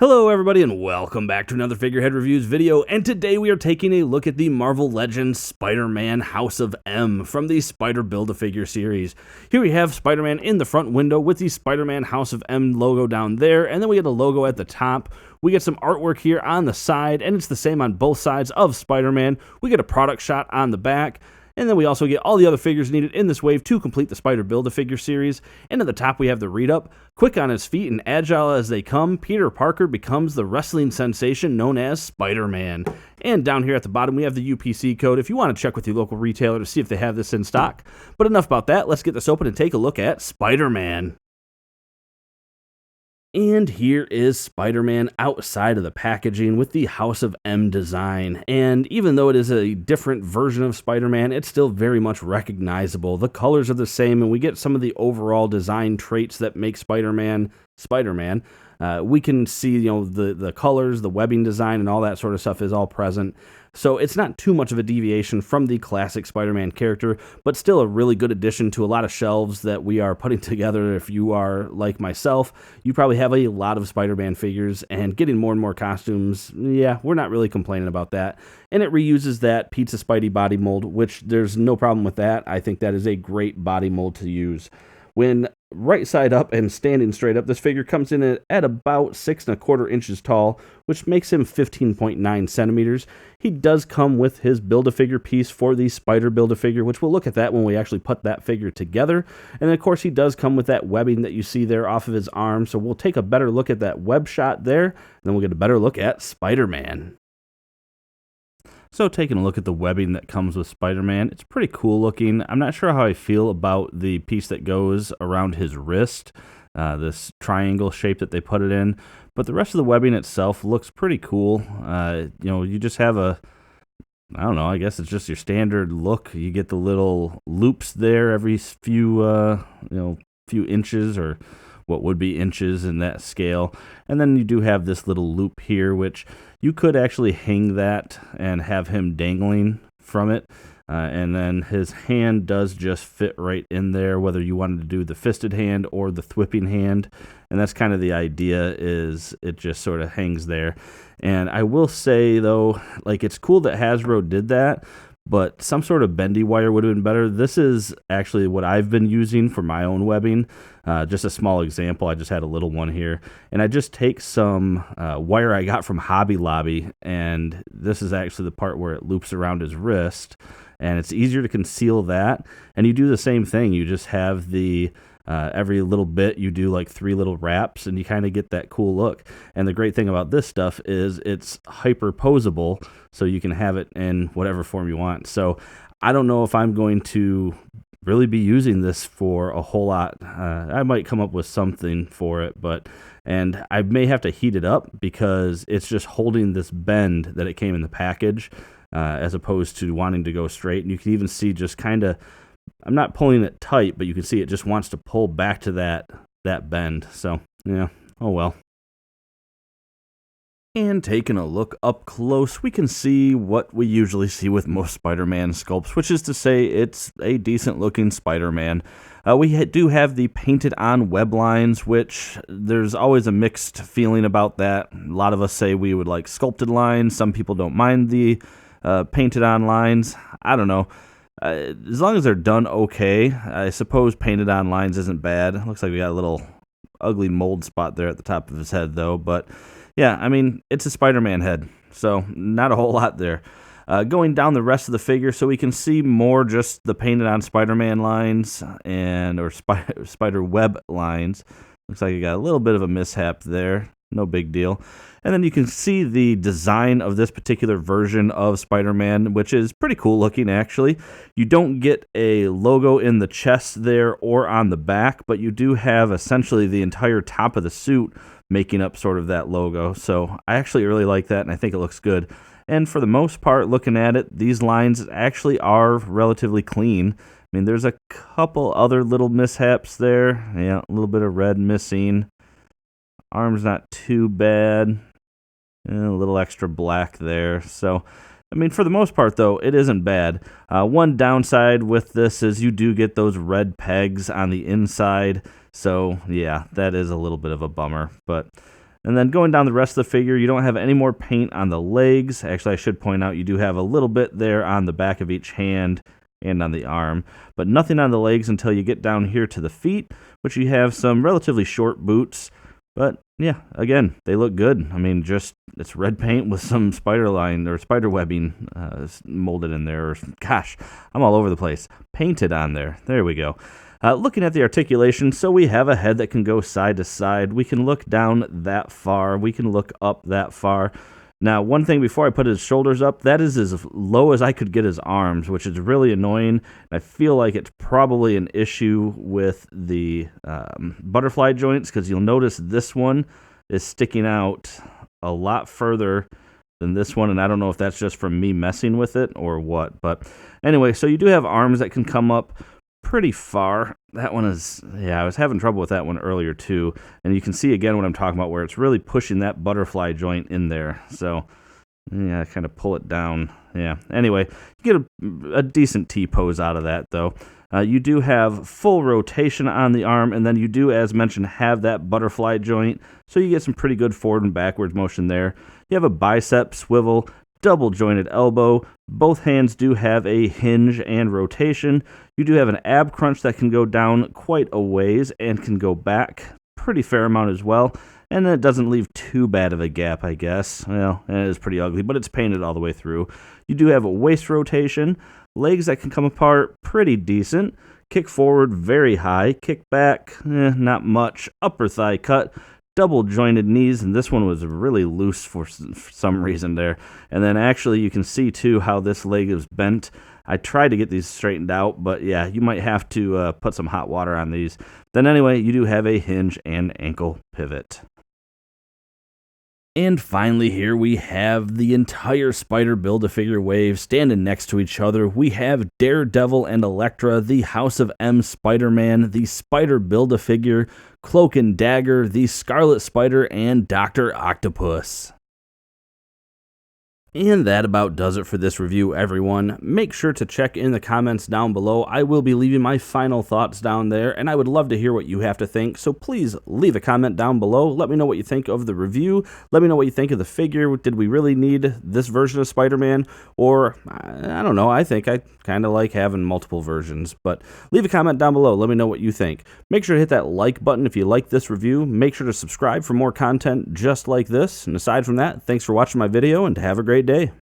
Hello everybody and welcome back to another Figurehead Reviews video, and today we are taking a look at the Marvel Legends Spider-Man House of M from the Spider Build-A-Figure series. Here we have Spider-Man in the front window with the Spider-Man House of M logo down there, and then we get a logo at the top. We get some artwork here on the side, and it's the same on both sides of Spider-Man. We get a product shot on the back. And then we also get all the other figures needed in this wave to complete the Spider Build-A-Figure series. And at the top we have the read-up. Quick on his feet and agile as they come, Peter Parker becomes the wrestling sensation known as Spider-Man. And down here at the bottom we have the UPC code if you want to check with your local retailer to see if they have this in stock. But enough about that, let's get this open and take a look at Spider-Man. And here is Spider-Man outside of the packaging with the House of M design. And even though it is a different version of Spider-Man, it's still very much recognizable. The colors are the same, and we get some of the overall design traits that make Spider-Man Spider-Man. We can see, the colors, the webbing design, and all that sort of stuff is all present. So it's not too much of a deviation from the classic Spider-Man character, but still a really good addition to a lot of shelves that we are putting together. If you are like myself, you probably have a lot of Spider-Man figures, and getting more and more costumes, yeah, we're not really complaining about that. And it reuses that Pizza Spidey body mold, which there's no problem with that. I think that is a great body mold to use. When right side up and standing straight up, this figure comes in at about 6 1/4 inches tall, which makes him 15.9 centimeters. He does come with his Build-A-Figure piece for the Spider Build-A-Figure, which we'll look at that when we actually put that figure together. And of course, he does come with that webbing that you see there off of his arm, so we'll take a better look at that web shot there, and then we'll get a better look at Spider-Man. So taking a look at the webbing that comes with Spider-Man, it's pretty cool looking. I'm not sure how I feel about the piece that goes around his wrist, this triangle shape that they put it in, but the rest of the webbing itself looks pretty cool. You just have I don't know, I guess it's just your standard look. You get the little loops there every few inches, or what would be inches in that scale. And then you do have this little loop here, which you could actually hang that and have him dangling from it. And then his hand does just fit right in there, whether you wanted to do the fisted hand or the thwipping hand. And that's kind of the idea, is it just sort of hangs there. And I will say, though, it's cool that Hasbro did that, but some sort of bendy wire would have been better. This is actually what I've been using for my own webbing. Just a small example, I just had a little one here. And I just take some wire I got from Hobby Lobby, and this is actually the part where it loops around his wrist. And it's easier to conceal that. And you do the same thing. You just have the every little bit, you do like 3 little wraps, and you kind of get that cool look. And the great thing about this stuff is it's hyper posable, so you can have it in whatever form you want. So I don't know if I'm going to really be using this for a whole lot. I might come up with something for it, and I may have to heat it up because it's just holding this bend that it came in the package, as opposed to wanting to go straight. And you can even see just kind of, I'm not pulling it tight, but you can see it just wants to pull back to that bend. So, yeah, oh well. And taking a look up close, we can see what we usually see with most Spider-Man sculpts, which is to say it's a decent-looking Spider-Man. We do have the painted-on web lines, which there's always a mixed feeling about that. A lot of us say we would like sculpted lines. Some people don't mind the painted-on lines. I don't know. As long as they're done okay, I suppose painted on lines isn't bad. Looks like we got a little ugly mold spot there at the top of his head, though. But yeah, I mean, it's a Spider-Man head, so not a whole lot there. Going down the rest of the figure, so we can see more just the painted on Spider-Man lines or spider web lines. Looks like you got a little bit of a mishap there. No big deal. And then you can see the design of this particular version of Spider-Man, which is pretty cool looking, actually. You don't get a logo in the chest there or on the back, but you do have essentially the entire top of the suit making up sort of that logo. So I actually really like that, and I think it looks good. And for the most part, looking at it, these lines actually are relatively clean. I mean, there's a couple other little mishaps there. Yeah, a little bit of red missing. Arm's not too bad. And a little extra black there. So, I mean, for the most part, though, it isn't bad. One downside with this is you do get those red pegs on the inside. So, yeah, that is a little bit of a bummer. But And then going down the rest of the figure, you don't have any more paint on the legs. Actually, I should point out you do have a little bit there on the back of each hand and on the arm, but nothing on the legs until you get down here to the feet, which you have some relatively short boots. But yeah, again, they look good. I mean, just it's red paint with some spider line or spider webbing molded in there. Or, gosh, I'm all over the place. Painted on there. There we go. Looking at the articulation, so we have a head that can go side to side. We can look down that far. We can look up that far. Now, one thing before I put his shoulders up, that is as low as I could get his arms, which is really annoying. I feel like it's probably an issue with the butterfly joints, because you'll notice this one is sticking out a lot further than this one, and I don't know if that's just from me messing with it or what. But anyway, so you do have arms that can come up pretty far. That one is, yeah, I was having trouble with that one earlier too, and you can see again what I'm talking about, where it's really pushing that butterfly joint in there. So yeah, kind of pull it down. Yeah, anyway, you get a decent T-pose out of that though. You do have full rotation on the arm, and then you do, as mentioned, have that butterfly joint, so you get some pretty good forward and backwards motion there. You have a bicep swivel, double jointed elbow. Both hands do have a hinge and rotation. You do have an ab crunch that can go down quite a ways and can go back pretty fair amount as well. And it doesn't leave too bad of a gap, I guess. Well, it is pretty ugly, but it's painted all the way through. You do have a waist rotation, legs that can come apart pretty decent, kick forward very high, kick back, not much, upper thigh cut, double jointed knees, and this one was really loose for some reason there. And then actually you can see too how this leg is bent. I tried to get these straightened out, but yeah, you might have to put some hot water on these. Then anyway, you do have a hinge and ankle pivot. And finally, here we have the entire Spider Build-A-Figure wave standing next to each other. We have Daredevil and Elektra, the House of M Spider-Man, the Spider Build-A-Figure, Cloak and Dagger, the Scarlet Spider, and Dr. Octopus. And that about does it for this review, everyone. Make sure to check in the comments down below. I will be leaving my final thoughts down there, and I would love to hear what you have to think, so please leave a comment down below. Let me know what you think of the review. Let me know what you think of the figure. Did we really need this version of Spider-Man? Or, I don't know, I think I kind of like having multiple versions. But leave a comment down below. Let me know what you think. Make sure to hit that like button if you like this review. Make sure to subscribe for more content just like this. And aside from that, thanks for watching my video, and have a great day.